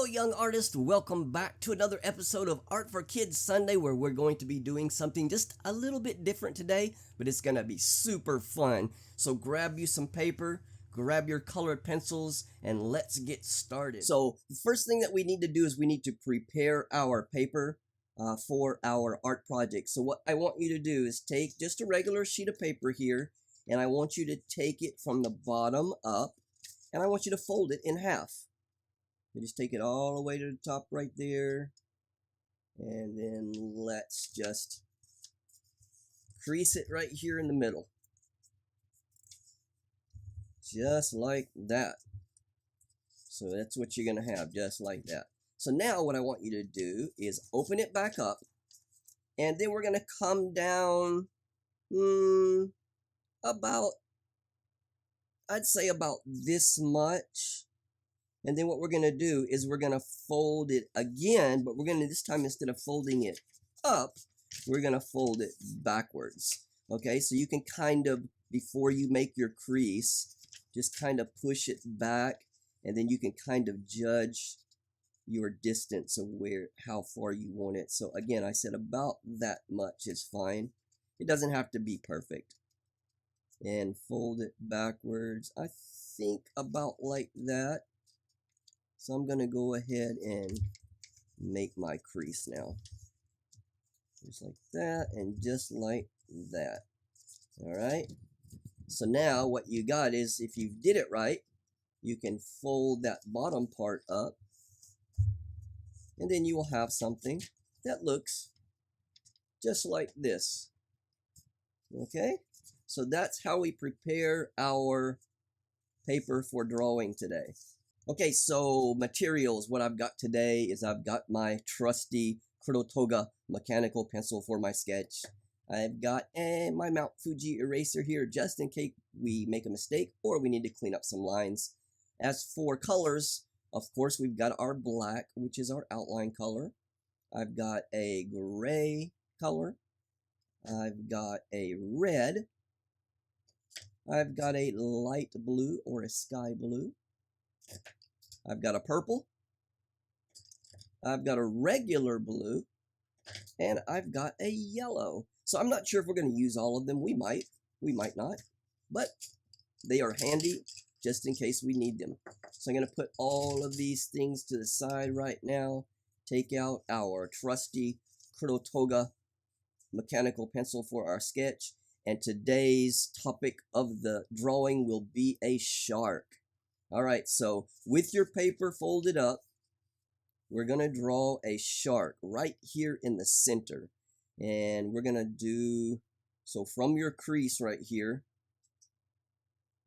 Hello, young artist. Welcome back to another episode of Art for Kids Sunday, where we're going to be doing something just a little bit different today, but it's going to be super fun. So grab you some paper, grab your colored pencils, and let's get started. So the first thing that we need to do is we need to prepare our paper for our art project. So what I want you to do is take just a regular sheet of paper here, and I want you to take it from the bottom up, and I want you to fold it in half. You just take it all the way to the top right there, and then let's just crease it right here in the middle, just like that. So that's what you're gonna have, just like that. So now what I want you to do is open it back up, and then we're gonna come down about, I'd say about this much. And then what we're going to do is we're going to fold it again, but we're going to, this time, instead of folding it up, we're going to fold it backwards. Okay, so you can kind of, before you make your crease, just kind of push it back, and then you can kind of judge your distance of how far you want it. So again, I said about that much is fine. It doesn't have to be perfect. And fold it backwards, I think about like that. So I'm going to go ahead and make my crease now. Just like that, and just like that. All right. So now what you got is, if you did it right, you can fold that bottom part up, and then you will have something that looks just like this. Okay. So that's how we prepare our paper for drawing today. Okay, so materials, what I've got today is I've got my trusty Kurotoga mechanical pencil for my sketch. I've got my Mount Fuji eraser here, just in case we make a mistake or we need to clean up some lines. As for colors, of course, we've got our black, which is our outline color. I've got a gray color. I've got a red. I've got a light blue or a sky blue. I've got a purple, I've got a regular blue, and I've got a yellow. So I'm not sure if we're going to use all of them. We might not, but they are handy just in case we need them. So I'm going to put all of these things to the side right now, take out our trusty Kurotoga mechanical pencil for our sketch, and today's topic of the drawing will be a shark. All right, so with your paper folded up, we're going to draw a shark right here in the center. And we're going to do, so from your crease right here,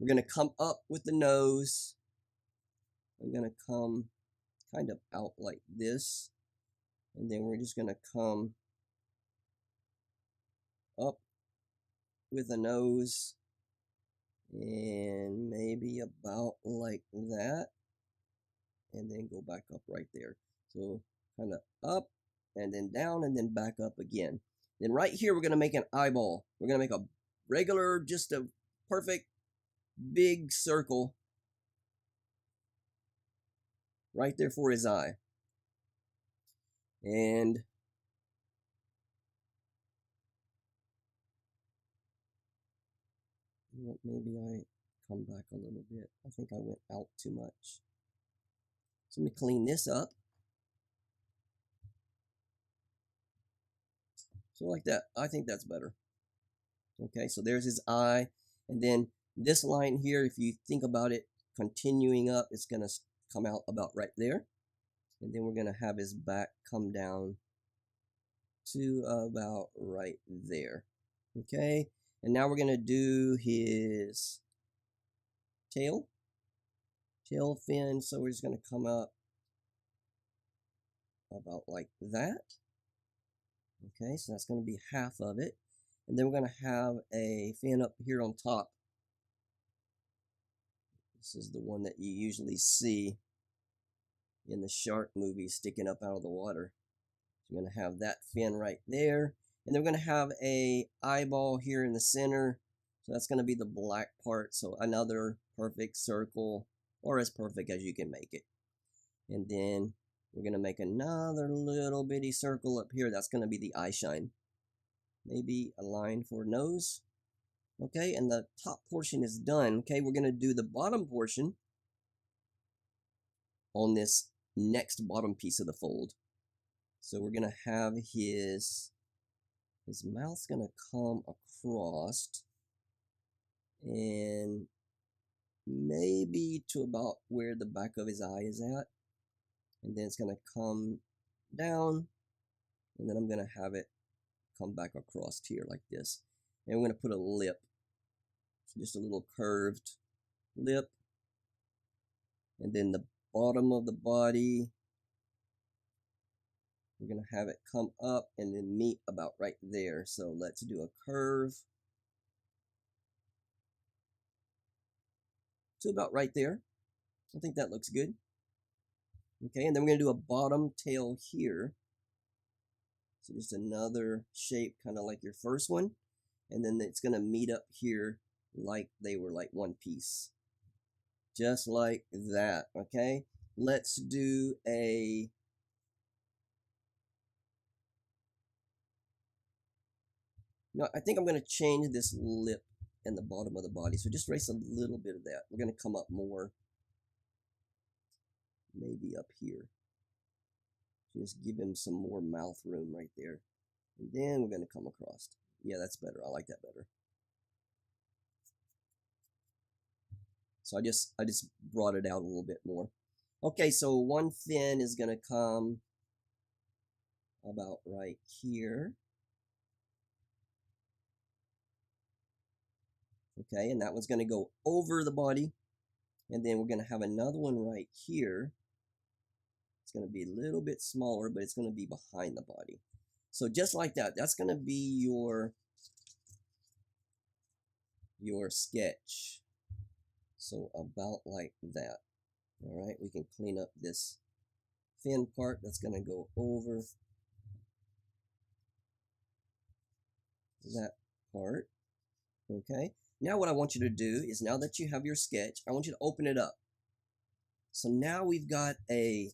we're going to come up with the nose. I'm going to come kind of out like this. And then we're just going to come up with the nose. And maybe about like that, and then go back up right there. So kind of up and then down and then back up again. Then right here we're going to make an eyeball. We're going to make a regular, just a perfect big circle right there for his eye. And maybe I come back a little bit. I think I went out too much. So let me clean this up. So like that. I think that's better. Okay, so there's his eye. And then this line here, if you think about it, continuing up, it's going to come out about right there. And then we're going to have his back come down to about right there. Okay, and now we're going to do his tail fin. So we're just going to come up about like that. Okay, so that's going to be half of it. And then we're going to have a fin up here on top. This is the one that you usually see in the shark movies, sticking up out of the water. So we're going to have that fin right there. And then we're going to have a eyeball here in the center. So that's going to be the black part. So another perfect circle, or as perfect as you can make it. And then We're going to make another little bitty circle up here. That's going to be the eye shine. Maybe a line for nose. Okay, and the top portion is done. Okay, we're going to do the bottom portion on this next bottom piece of the fold. So we're going to have his mouth's going to come across and maybe to about where the back of his eye is at. And then it's going to come down, and then I'm going to have it come back across here like this. And we're going to put a lip, so just a little curved lip. And then the bottom of the body, we're going to have it come up and then meet about right there. So let's do a curve to about right there. I think that looks good. Okay, and then we're going to do a bottom tail here. So just another shape, kind of like your first one. And then it's going to meet up here like they were like one piece. Just like that, okay? Let's do a... No, I think I'm going to change this lip and the bottom of the body. So just erase a little bit of that. We're going to come up more. Maybe up here. Just give him some more mouth room right there. And then we're going to come across. Yeah, that's better. I like that better. So I just brought it out a little bit more. Okay, so one fin is going to come about right here. Okay, and that one's going to go over the body. And then we're going to have another one right here. It's going to be a little bit smaller, but it's going to be behind the body. So just like that, that's going to be your sketch. So about like that. All right, we can clean up this fin part. That's going to go over that part. Okay, now what I want you to do is, now that you have your sketch, I want you to open it up. So now we've got a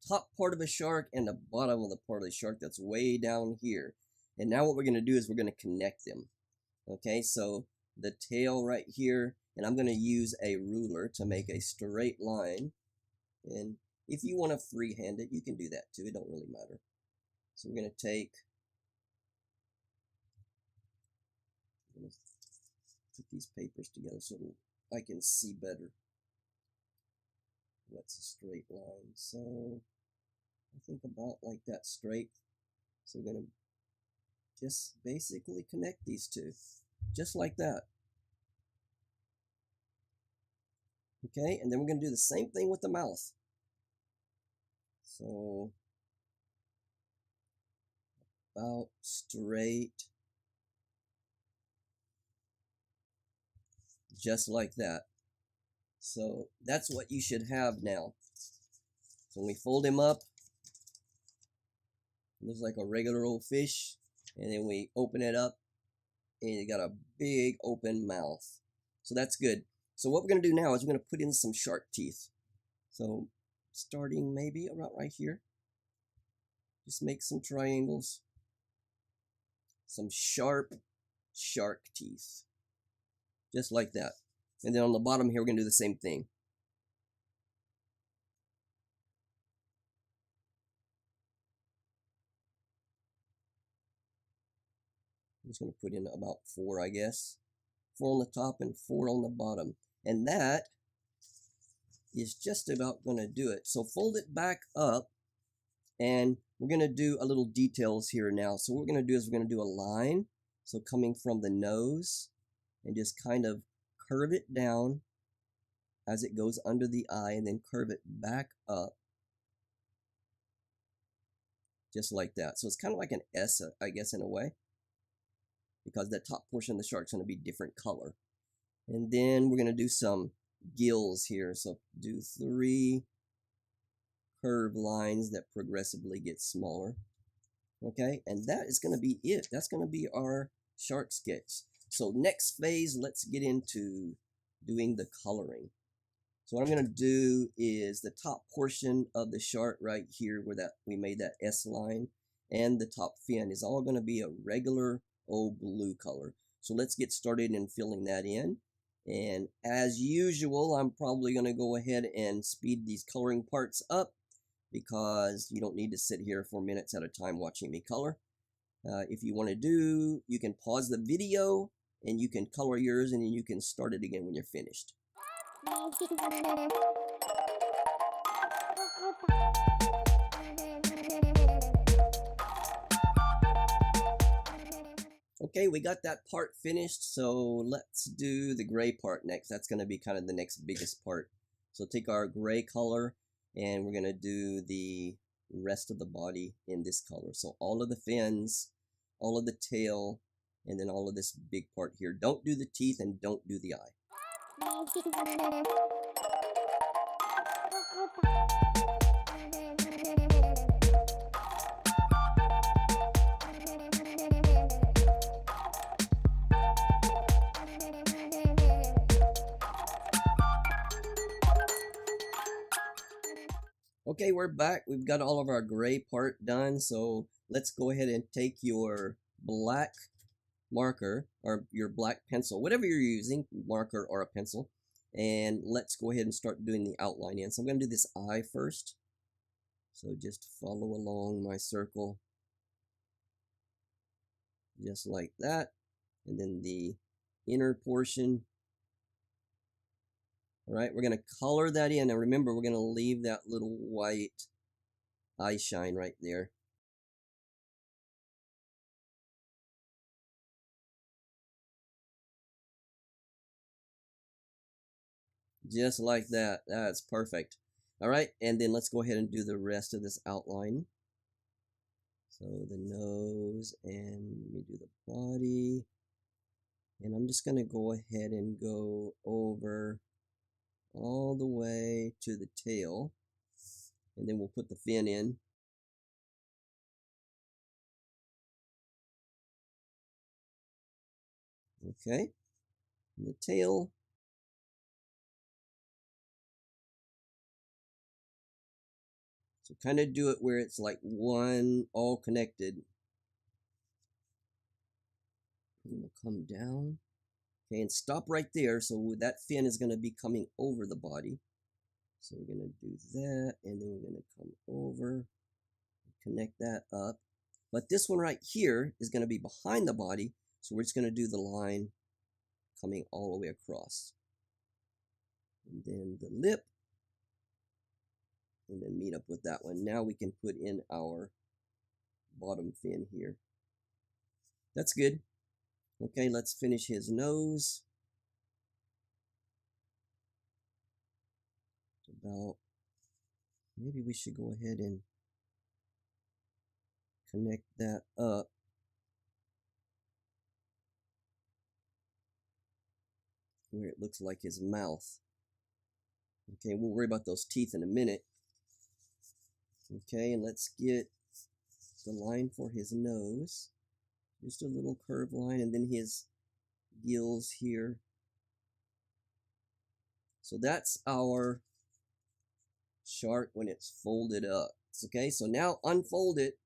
top part of a shark and the bottom of the part of the shark that's way down here. And now what we're going to do is we're going to connect them. Okay, so the tail right here, and I'm going to use a ruler to make a straight line. And if you want to freehand it, you can do that too. It don't really matter. So we're going to take, I'm going to put these papers together so I can see better what's a straight line. So I think about like that straight. So we're going to just basically connect these two, just like that. Okay, and then we're going to do the same thing with the mouth. So about straight, just like that. So that's what you should have now. So when we fold him up, it looks like a regular old fish, and then we open it up, and you got a big open mouth. So that's good. So what we're going to do now is we're going to put in some shark teeth. So starting maybe about right here, just make some triangles, some sharp shark teeth, just like that. And then on the bottom here, we're going to do the same thing. I'm just going to put in about 4, I guess. 4 on the top and 4 on the bottom. And that is just about going to do it. So fold it back up, and we're going to do a little details here now. So what we're going to do is we're going to do a line. So coming from the nose, and just kind of curve it down as it goes under the eye, and then curve it back up. Just like that. So it's kind of like an S, I guess, in a way, because the top portion of the shark is going to be different color. And then we're going to do some gills here. So do 3 curved lines that progressively get smaller. Okay, and that is going to be it. That's going to be our shark sketch. So next phase, let's get into doing the coloring. So what I'm going to do is the top portion of the shark right here where that we made that S line and the top fin is all going to be a regular old blue color. So let's get started in filling that in. And as usual, I'm probably going to go ahead and speed these coloring parts up because you don't need to sit here for minutes at a time watching me color. If you want to do, you can pause the video and you can color yours and then you can start it again when you're finished. Okay, we got that part finished, so let's do the gray part next. That's going to be kind of the next biggest part. So take our gray color and we're going to do the rest of the body in this color. So all of the fins, all of the tail, and then all of this big part here. Don't do the teeth and don't do the eye. Okay, we're back. We've got all of our gray part done. So let's go ahead and take your black marker or your black pencil, whatever you're using, marker or a pencil, and let's go ahead and start doing the outline in. So I'm going to do this eye first. So just follow along my circle, just like that, and then the inner portion. All right, we're going to color that in. Now remember, we're going to leave that little white eye shine right there. Just like that. That's perfect. All right, and then let's go ahead and do the rest of this outline. So the nose, and let me do the body. And I'm just going to go ahead and go over all the way to the tail. And then we'll put the fin in. Okay. And the tail. So kind of do it where it's like one, all connected. And we'll come down. Okay, and stop right there. So that fin is going to be coming over the body. So we're going to do that, and then we're going to come over, connect that up. But this one right here is going to be behind the body, so we're just going to do the line coming all the way across. And then the lip, and then meet up with that one. Now we can put in our bottom fin here. That's good. Okay, let's finish his nose. About, maybe we should go ahead and connect that up. Where it looks like his mouth. Okay, we'll worry about those teeth in a minute. Okay, and let's get the line for his nose. Just a little curved line, and then his gills here. So that's our shark when it's folded up. Okay, so now unfold it.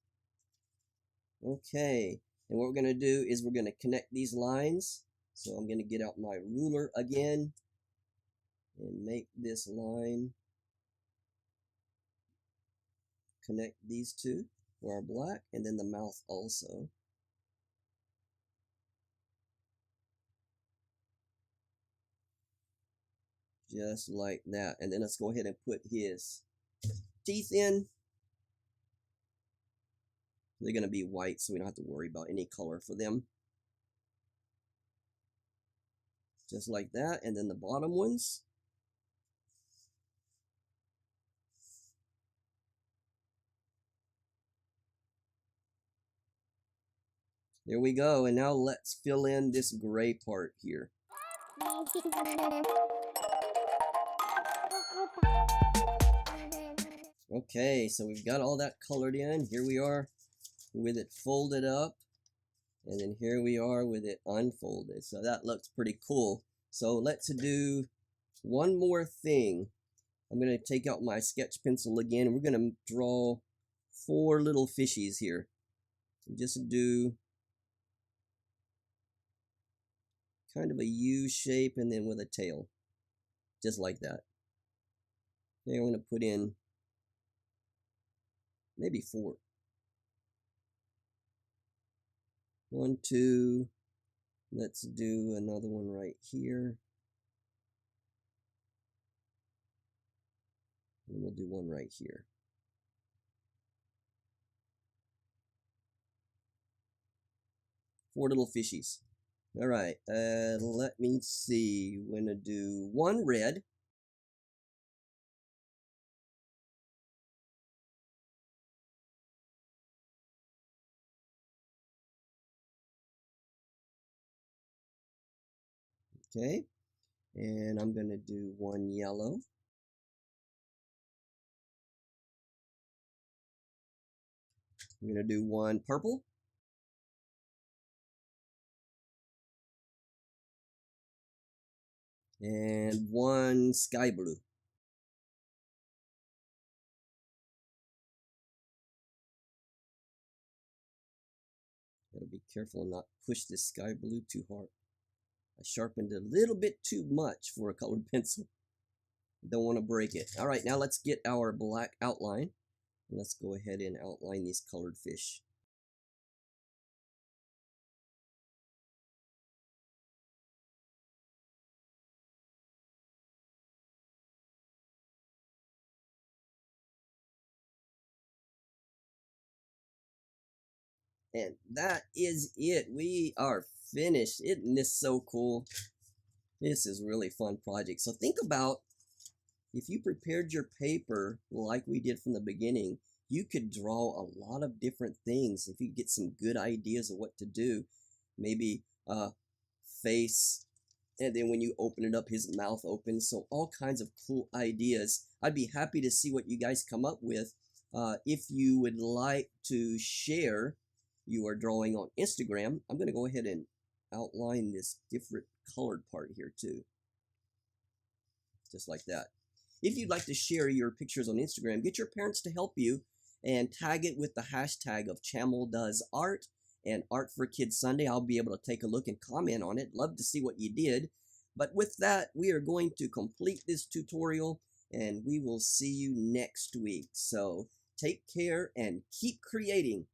Okay, and what we're going to do is we're going to connect these lines. So I'm going to get out my ruler again and make this line connect these two for our black, and then the mouth also. Just like that. And then let's go ahead and put his teeth in. They're going to be white, so we don't have to worry about any color for them. Just like that. And then the bottom ones. There we go. And now let's fill in this gray part here. Okay, so we've got all that colored in. Here we are with it folded up. And then here we are with it unfolded. So that looks pretty cool. So let's do one more thing. I'm going to take out my sketch pencil again, and we're going to draw 4 little fishies here. Just do kind of a U shape and then with a tail, just like that. Okay, I'm going to put in maybe 4. 1, 2. Let's do another one right here. And we'll do one right here. Four little fishies. All right, let me see. We're gonna do 1 red. Okay, and I'm gonna do 1 yellow. I'm gonna do 1 purple. And 1 sky blue. Gotta be careful and not push this sky blue too hard. I sharpened it a little bit too much for a colored pencil. Don't want to break it. All right, now let's get our black outline. Let's go ahead and outline these colored fish. And that is it. We are finished. Isn't this so cool? This is really fun project. So think about if you prepared your paper like we did from the beginning, you could draw a lot of different things. If you get some good ideas of what to do, maybe face, and then when you open it up, his mouth opens. So all kinds of cool ideas. I'd be happy to see what you guys come up with. If you would like to share your drawing on Instagram, I'm going to go ahead and outline this different colored part here too. Just like that. If you'd like to share your pictures on Instagram, get your parents to help you and tag it with the hashtag of Chamel Does Art and Art for Kids Sunday. I'll be able to take a look and comment on it. Love to see what you did. But with that, we are going to complete this tutorial and we will see you next week. So take care and keep creating.